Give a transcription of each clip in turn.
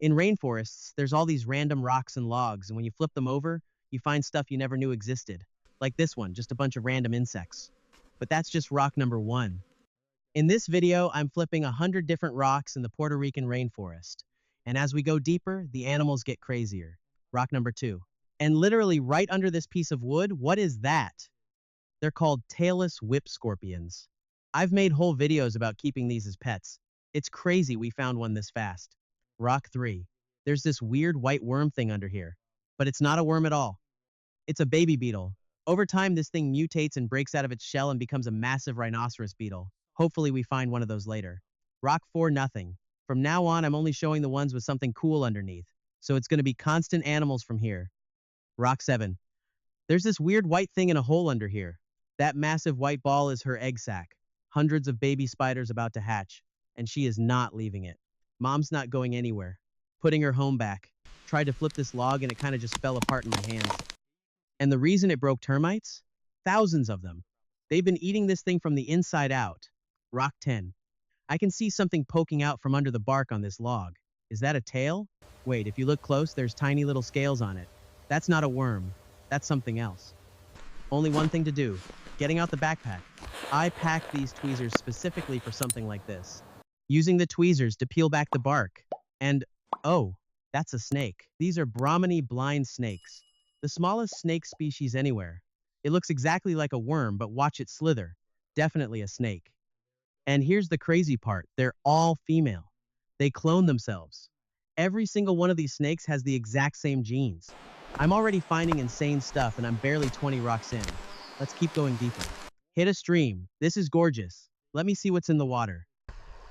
In rainforests, there's all these random rocks and logs, and when you flip them over, you find stuff you never knew existed. Like this one, just a bunch of random insects. But that's just rock number one. In this video, I'm flipping 100 different rocks in the Puerto Rican rainforest. And as we go deeper, the animals get crazier. Rock number two. And literally right under this piece of wood, what is that? They're called tailless whip scorpions. I've made whole videos about keeping these as pets. It's crazy we found one this fast. Rock 3. There's this weird white worm thing under here. But it's not a worm at all. It's a baby beetle. Over time, this thing mutates and breaks out of its shell and becomes a massive rhinoceros beetle. Hopefully we find one of those later. Rock 4, nothing. From now on, I'm only showing the ones with something cool underneath. So it's going to be constant animals from here. Rock 7. There's this weird white thing in a hole under here. That massive white ball is her egg sac. Hundreds of baby spiders about to hatch. And she is not leaving it. Mom's not going anywhere. Putting her home back. Tried to flip this log and it kind of just fell apart in my hands. And the reason it broke termites? Thousands of them. They've been eating this thing from the inside out. Rock 10. I can see something poking out from under the bark on this log. Is that a tail? Wait, if you look close, there's tiny little scales on it. That's not a worm. That's something else. Only one thing to do. Getting out the backpack. I packed these tweezers specifically for something like this. Using the tweezers to peel back the bark. And, oh, that's a snake. These are Brahminy blind snakes. The smallest snake species anywhere. It looks exactly like a worm, but watch it slither. Definitely a snake. And here's the crazy part. They're all female. They clone themselves. Every single one of these snakes has the exact same genes. I'm already finding insane stuff and I'm barely 20 rocks in. Let's keep going deeper. Hit a stream. This is gorgeous. Let me see what's in the water.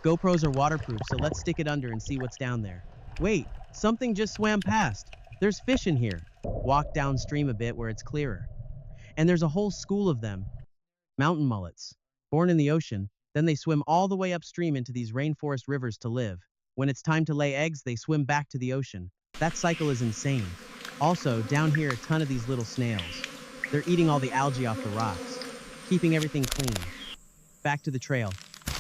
GoPros are waterproof, so let's stick it under and see what's down there. Wait, something just swam past. There's fish in here. Walk downstream a bit where it's clearer. And there's a whole school of them. Mountain mullets. Born in the ocean, then they swim all the way upstream into these rainforest rivers to live. When it's time to lay eggs, they swim back to the ocean. That cycle is insane. Also, down here, a ton of these little snails. They're eating all the algae off the rocks, keeping everything clean. Back to the trail.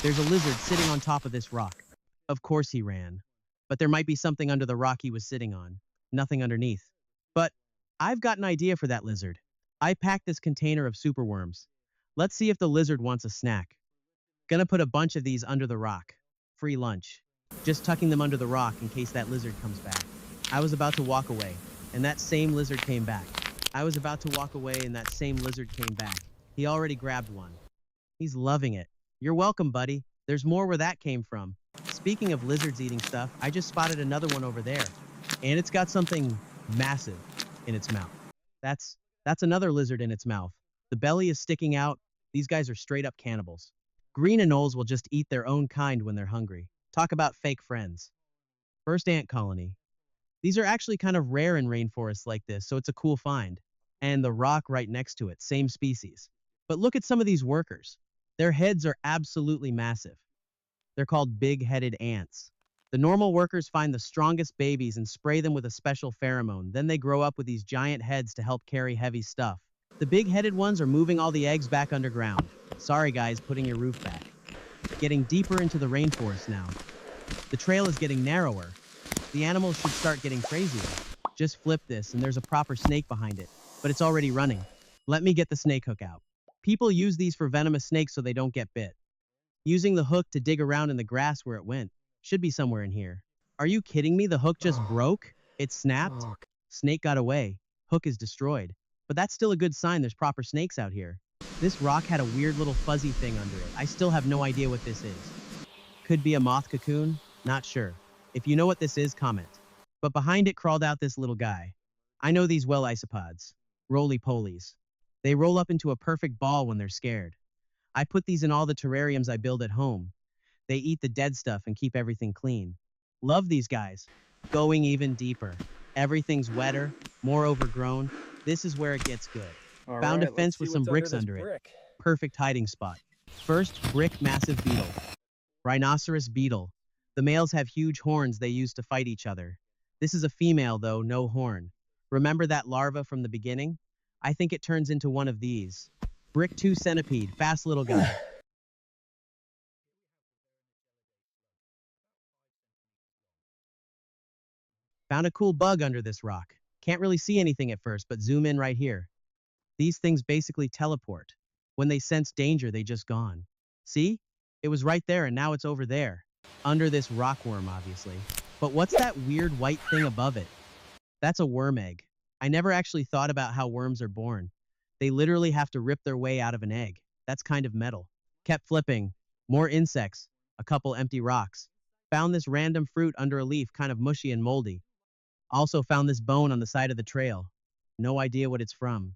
There's a lizard sitting on top of this rock. Of course he ran. But there might be something under the rock he was sitting on. Nothing underneath. But I've got an idea for that lizard. I packed this container of superworms. Let's see if the lizard wants a snack. Gonna put a bunch of these under the rock. Free lunch. Just tucking them under the rock in case that lizard comes back. I was about to walk away, and that same lizard came back. I was about to walk away, and that same lizard came back. He already grabbed one. He's loving it. You're welcome, buddy. There's more where that came from. Speaking of lizards eating stuff, I just spotted another one over there. And it's got something massive in its mouth. That's another lizard in its mouth. The belly is sticking out. These guys are straight up cannibals. Green anoles will just eat their own kind when they're hungry. Talk about fake friends. First ant colony. These are actually kind of rare in rainforests like this, so it's a cool find. And the rock right next to it, same species. But look at some of these workers. Their heads are absolutely massive. They're called big-headed ants. The normal workers find the strongest babies and spray them with a special pheromone. Then they grow up with these giant heads to help carry heavy stuff. The big-headed ones are moving all the eggs back underground. Sorry guys, putting your roof back. Getting deeper into the rainforest now. The trail is getting narrower. The animals should start getting crazier. Just flip this and there's a proper snake behind it. But it's already running. Let me get the snake hook out. People use these for venomous snakes so they don't get bit. Using the hook to dig around in the grass where it went. Should be somewhere in here. Are you kidding me? The hook just broke? It snapped? Snake got away. Hook is destroyed. But that's still a good sign there's proper snakes out here. This rock had a weird little fuzzy thing under it. I still have no idea what this is. Could be a moth cocoon? Not sure. If you know what this is, comment. But behind it crawled out this little guy. I know these well isopods. Roly-polies. They roll up into a perfect ball when they're scared. I put these in all the terrariums I build at home. They eat the dead stuff and keep everything clean. Love these guys. Going even deeper. Everything's wetter, more overgrown. This is where it gets good. Found a fence with some bricks under it. Perfect hiding spot. First, brick massive beetle. Rhinoceros beetle. The males have huge horns they use to fight each other. This is a female though, no horn. Remember that larva from the beginning? I think it turns into one of these. Brick 2 centipede, fast little guy. Found a cool bug under this rock. Can't really see anything at first, but zoom in right here. These things basically teleport. When they sense danger, they just gone. See? It was right there and now it's over there. Under this rockworm, obviously. But what's that weird white thing above it? That's a worm egg. I never actually thought about how worms are born. They literally have to rip their way out of an egg. That's kind of metal. Kept flipping. More insects. A couple empty rocks. Found this random fruit under a leaf, kind of mushy and moldy. Also found this bone on the side of the trail. No idea what it's from.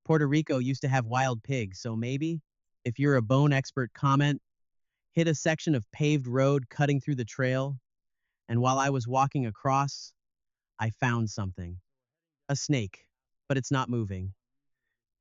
Puerto Rico used to have wild pigs, so maybe? If you're a bone expert, comment. Hit a section of paved road cutting through the trail. And while I was walking across, I found something. A snake. But it's not moving.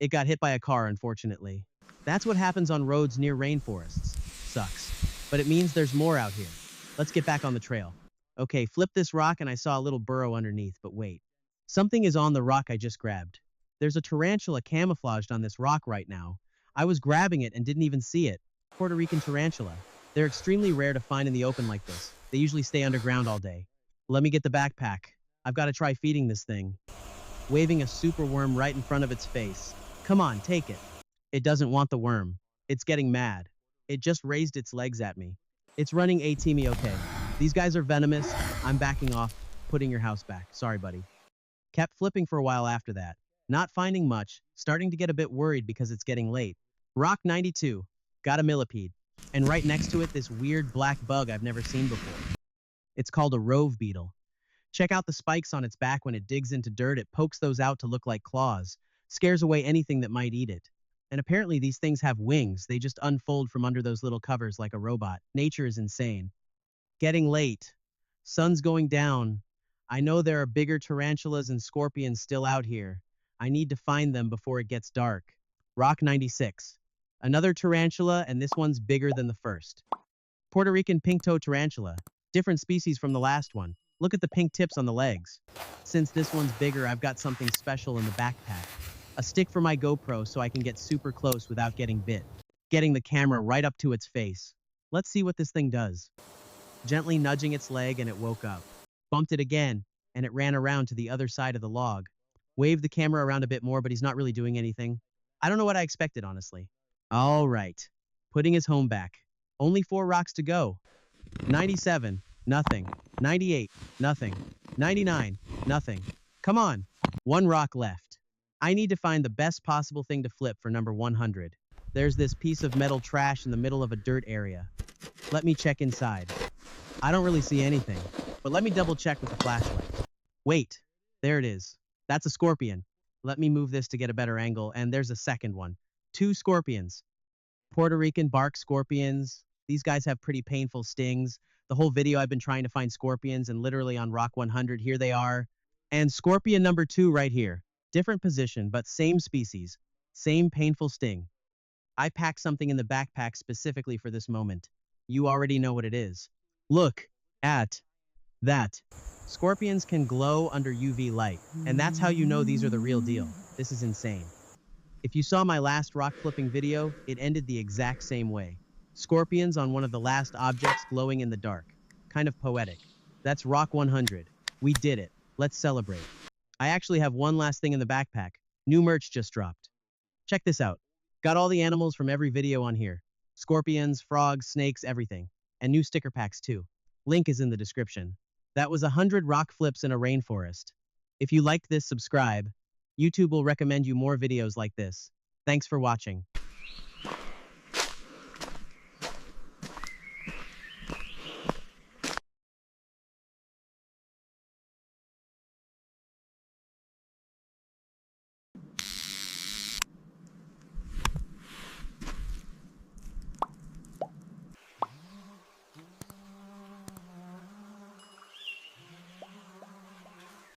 It got hit by a car, unfortunately. That's what happens on roads near rainforests. Sucks. But it means there's more out here. Let's get back on the trail. Okay, flip this rock and I saw a little burrow underneath, but wait. Something is on the rock I just grabbed. There's a tarantula camouflaged on this rock right now. I was grabbing it and didn't even see it. Puerto Rican tarantula. They're extremely rare to find in the open like this. They usually stay underground all day. Let me get the backpack. I've got to try feeding this thing. Waving a super worm right in front of its face. Come on, take it. It doesn't want the worm. It's getting mad. It just raised its legs at me. It's running at me, okay. These guys are venomous. I'm backing off, putting your house back. Sorry, buddy. Kept flipping for a while after that. Not finding much, starting to get a bit worried because it's getting late. Rock 92. Got a millipede. And right next to it, this weird black bug I've never seen before. It's called a rove beetle. Check out the spikes on its back when it digs into dirt. It pokes those out to look like claws. Scares away anything that might eat it. And apparently these things have wings. They just unfold from under those little covers like a robot. Nature is insane. Getting late. Sun's going down. I know there are bigger tarantulas and scorpions still out here. I need to find them before it gets dark. Rock 96. Another tarantula, and this one's bigger than the first. Puerto Rican pink-toe tarantula. Different species from the last one. Look at the pink tips on the legs. Since this one's bigger, I've got something special in the backpack. A stick for my GoPro so I can get super close without getting bit. Getting the camera right up to its face. Let's see what this thing does. Gently nudging its leg and it woke up. Bumped it again, and it ran around to the other side of the log. Waved the camera around a bit more, but he's not really doing anything. I don't know what I expected, honestly. All right. Putting his home back. Only 4 rocks to go. 97, nothing. 98, nothing. 99, nothing. Come on. 1 rock left. I need to find the best possible thing to flip for number 100. There's this piece of metal trash in the middle of a dirt area. Let me check inside. I don't really see anything, but let me double check with the flashlight. Wait, there it is. That's a scorpion. Let me move this to get a better angle, and there's a second one. 2 scorpions. Puerto Rican bark scorpions. These guys have pretty painful stings. The whole video I've been trying to find scorpions, and literally on rock 100, here they are. And scorpion number 2 right here. Different position, but same species. Same painful sting. I packed something in the backpack specifically for this moment. You already know what it is. Look at that. Scorpions can glow under UV light, and that's how you know these are the real deal. This is insane. If you saw my last rock flipping video, it ended the exact same way. Scorpions on one of the last objects glowing in the dark. Kind of poetic. That's rock 100. We did it. Let's celebrate. I actually have one last thing in the backpack. New merch just dropped. Check this out. Got all the animals from every video on here. Scorpions, frogs, snakes, everything. And new sticker packs too. Link is in the description. That was 100 rock flips in a rainforest. If you liked this, subscribe. YouTube will recommend you more videos like this. Thanks for watching.